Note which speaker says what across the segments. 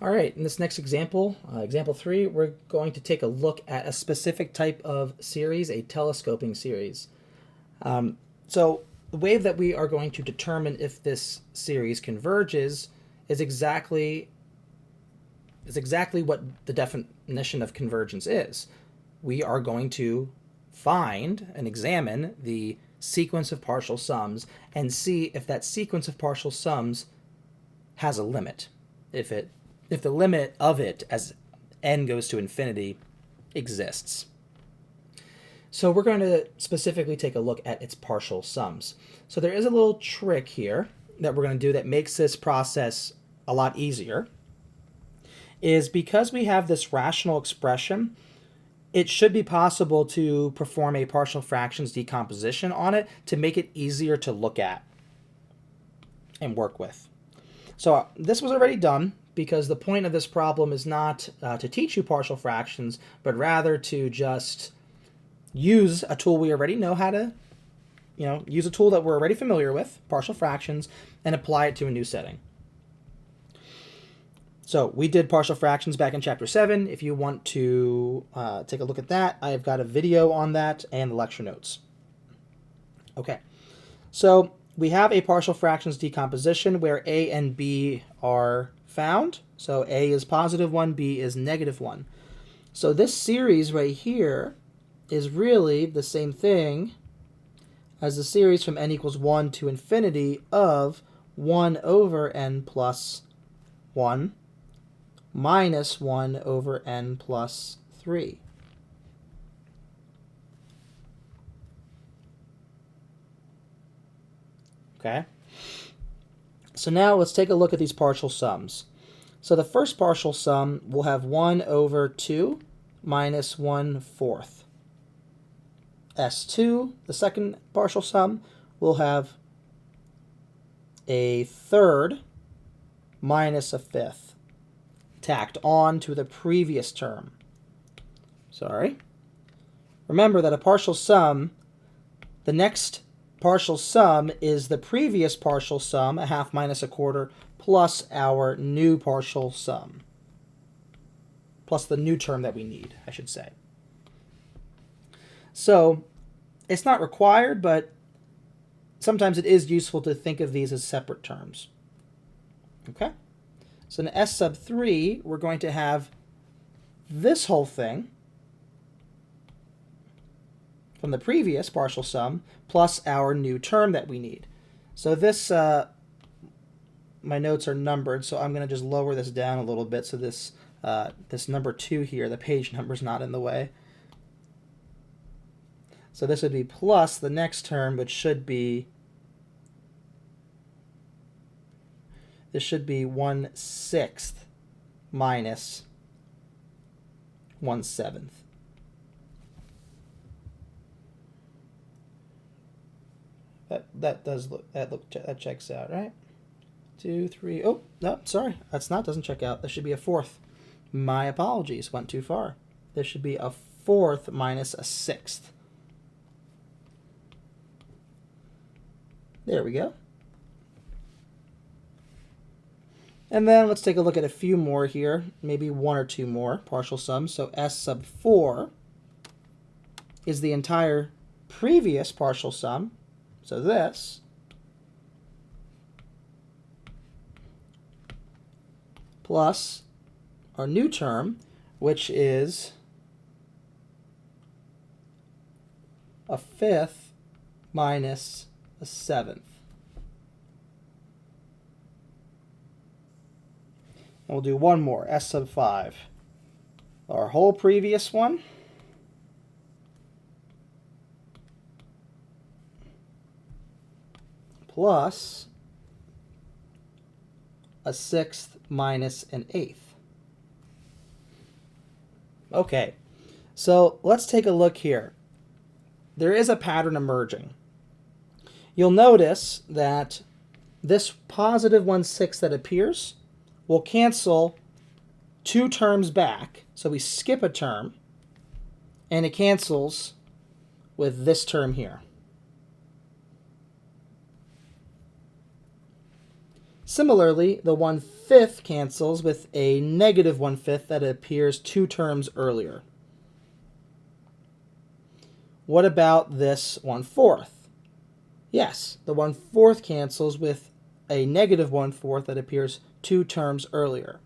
Speaker 1: All right, in this next example, example 3, we're going to take a look at a specific type of series, a telescoping series. So the way that we are going to determine if this series converges is exactly what the definition of convergence is. We are going to find and examine the sequence of partial sums and see if that sequence of partial sums has a limit. If the limit of it as n goes to infinity exists. So we're going to specifically take a look at its partial sums. So there is a little trick here that we're going to do that makes this process a lot easier. Is because we have this rational expression, it should be possible to perform a partial fractions decomposition on it to make it easier to look at and work with. So this was already done because the point of this problem is not to teach you partial fractions, but rather to just use a tool we already know how to, use a tool that we're already familiar with, partial fractions, and apply it to a new setting. So we did partial fractions back in chapter 7. If you want to take a look at that, I've got a video on that and the lecture notes. Okay, so we have a partial fractions decomposition where a and b are found. So a is positive 1, b is negative 1. So this series right here is really the same thing as the series from n equals 1 to infinity of 1 over n plus 1 minus 1 over n plus 3. Okay? So now let's take a look at these partial sums. So the first partial sum will have 1 over 2 minus 1 fourth. S2, the second partial sum, will have a third minus a fifth tacked on to the previous term. Sorry. Remember that a partial sum, the next partial sum is the previous partial sum, a half minus a quarter, plus our new partial sum. Plus the new term that we need, I should say. So it's not required, but sometimes it is useful to think of these as separate terms. Okay? So in S sub 3, we're going to have this whole thing from the previous partial sum plus our new term that we need. So this, my notes are numbered, so I'm going to just lower this down a little bit so this number 2 here, the page number, is not in the way. So this would be plus the next term, which should be, this should be 1/6 minus 1/7. That checks out, right? 2, 3. Oh no, sorry, doesn't check out. This should be a fourth. My apologies, went too far. This should be a fourth minus a sixth. There we go. And then let's take a look at a few more here, maybe 1 or 2 more partial sums. So S sub 4 is the entire previous partial sum. So this plus our new term, which is a fifth minus a seventh. And we'll do one more, S sub 5. Our whole previous one plus a sixth minus an eighth. Okay, so let's take a look here. There is a pattern emerging. You'll notice that this positive 1/6 that appears will cancel 2 terms back. So we skip a term, and it cancels with this term here. Similarly, the 1/5 cancels with a negative 1/5 that appears 2 terms earlier. What about this 1/4? Yes, the 1/4 cancels with a negative 1/4 that appears 2 terms earlier.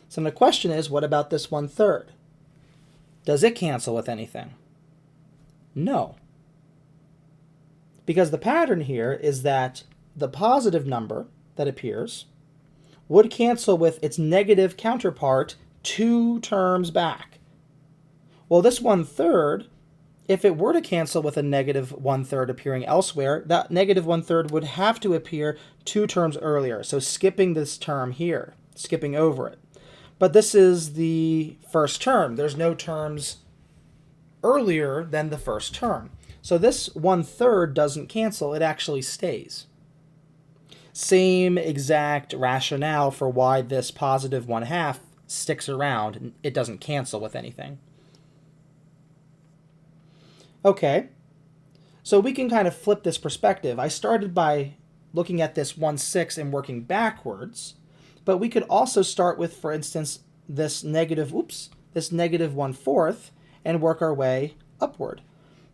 Speaker 1: So the question is, what about this 1/3? Does it cancel with anything? No. Because the pattern here is that the positive number that appears would cancel with its negative counterpart 2 terms back. Well, this 1/3, if it were to cancel with a negative 1/3 appearing elsewhere, that negative 1/3 would have to appear 2 terms earlier. So skipping this term here, skipping over it. But this is the first term. There's no terms earlier than the first term. So this 1/3 doesn't cancel, it actually stays. Same exact rationale for why this positive 1/2 sticks around. It doesn't cancel with anything. Okay, so we can kind of flip this perspective. I started by looking at this 1/6 and working backwards, but we could also start with, for instance, this negative 1/4 and work our way upward.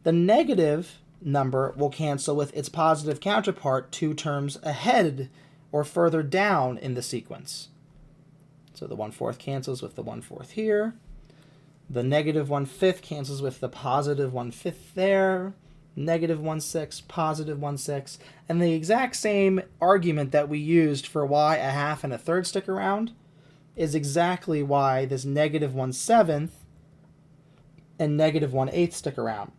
Speaker 1: The negative number will cancel with its positive counterpart 2 terms ahead or further down in the sequence. So the 1/4 cancels with the 1/4 here. The negative 1/5 cancels with the positive 1/5 there. Negative 1/6, positive 1/6. And the exact same argument that we used for why a half and a third stick around is exactly why this negative 1/7 and negative 1/8 stick around.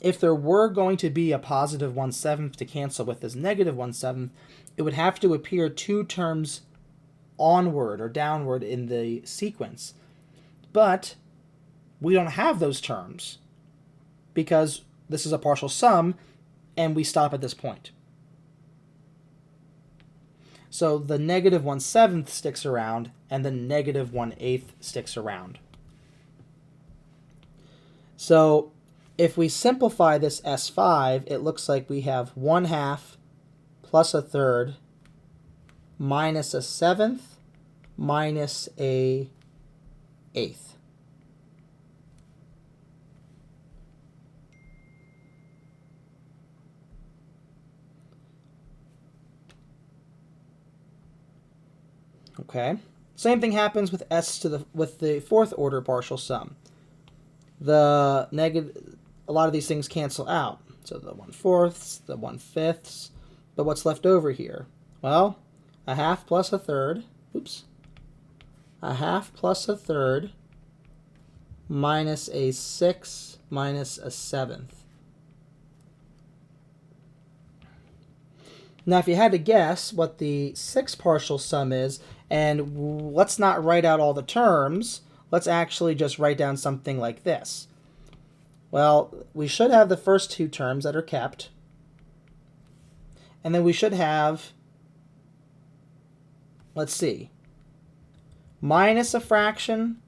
Speaker 1: If there were going to be a positive 1/7 to cancel with this negative 1/7, it would have to appear 2 terms onward or downward in the sequence. But we don't have those terms because this is a partial sum and we stop at this point. So the negative 1/7 sticks around and the negative 1/8 sticks around. So if we simplify this S5, it looks like we have 1/2 plus a third minus a 7th minus a 1/8. Okay. Same thing happens with with the 4th order partial sum. A lot of these things cancel out. So the 1/4, the 1/5, but what's left over here? Well, a half plus a third, a half plus a third minus a 6 minus a 7th. Now, if you had to guess what the 6th partial sum is, and let's not write out all the terms, let's actually just write down something like this. Well, we should have the first 2 terms that are kept, and then we should have, let's see, minus a fraction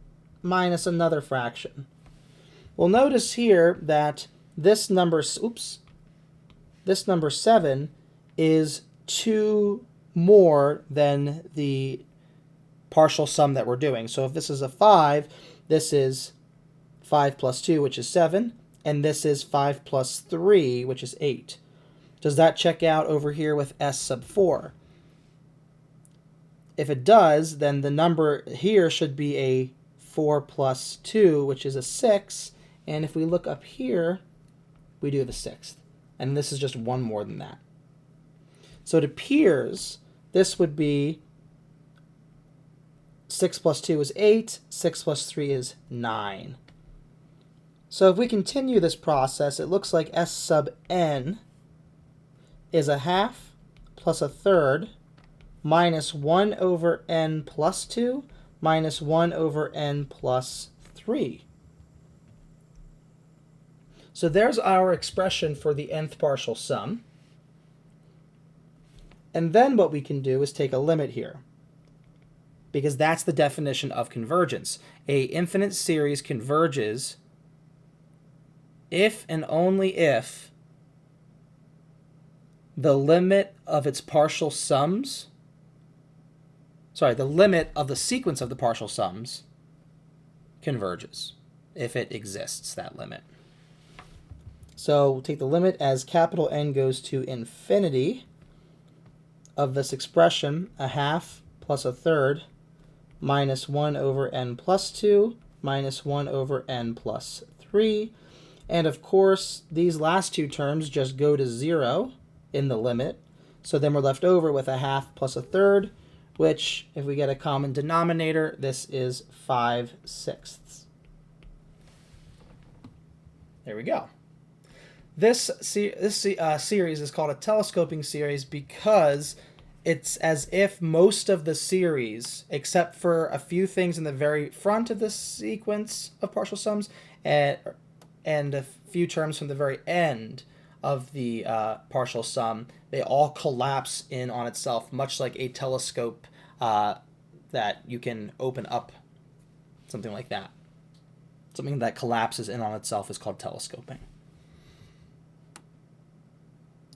Speaker 1: minus another fraction. Well, notice here that this number 7 is 2 more than the partial sum that we're doing. So if this is a 5, this is 5 plus 2, which is 7, and this is 5 plus 3, which is 8. Does that check out over here with S sub 4? If it does, then the number here should be a 4 plus 2, which is a 6, and if we look up here, we do the 6th, and this is just 1 more than that. So it appears this would be 6 plus 2 is 8, 6 plus 3 is 9. So if we continue this process, it looks like S sub n is a half plus a third minus 1 over n plus 2 minus 1 over n plus 3. So there's our expression for the nth partial sum. And then what we can do is take a limit here, because that's the definition of convergence. A infinite series converges if and only if the limit of its partial sums, the limit of the sequence of the partial sums converges, if it exists, that limit. So we'll take the limit as capital N goes to infinity of this expression, a half plus a third minus 1 over n plus 2 minus 1 over n plus 3. And of course, these last two terms just go to 0 in the limit. So then we're left over with a half plus a third, which, if we get a common denominator, this is 5/6. There we go. This series is called a telescoping series because it's as if most of the series, except for a few things in the very front of the sequence of partial sums and a few terms from the very end of the partial sum, they all collapse in on itself, much like a telescope that you can open up, something like that. Something that collapses in on itself is called telescoping.